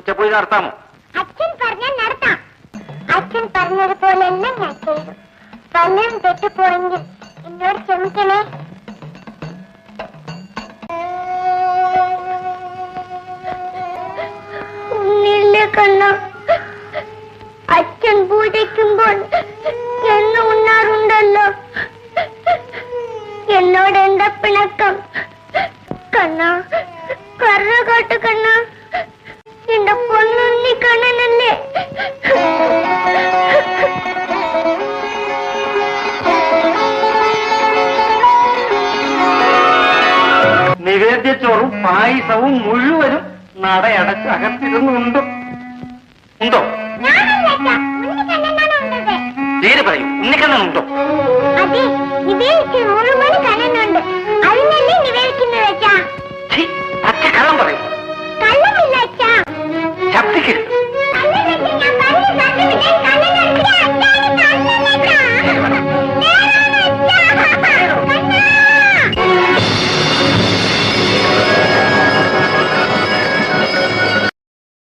ഉച്ചപ്പൂജ നടത്താമോ? അച്ഛൻ പറഞ്ഞാൽ നടത്താം. അച്ഛൻ പറഞ്ഞതുപോലെല്ലാം ഞാൻ ചെയ്തു. വല്ലതും തെറ്റിപ്പോയെങ്കിൽ എന്നോട് ക്ഷമിക്കണേ. ഒന്നില്ലേ കണ്ണ, അച്ഛൻ പൂജയ്ക്കുമ്പോൾ എന്ന് ഉണ്ണാറുണ്ടല്ലോ. എന്നോട് എന്താ പിണക്കം കണ്ണ? കറ കാട്ട് കണ്ണ, എന്റെ പൊന്നുണ്ണി കണ്ണനല്ലേ? നിവേദ്യച്ചോറും പായസവും മുഴുവനും നടയടച്ച് അകത്തിരുന്നുണ്ടോ? ഉണ്ടോ? നേരെ പറയൂ, ഉണ്ണിക്കണ്ണനുണ്ടോ? അതെ, നിവേദിച്ച് മുഴുവൻ കണ്ണനുണ്ട്. അതിനല്ലേ നിവേദിക്കുന്നത് വെച്ചാ? പച്ച കള്ളം പറയൂ.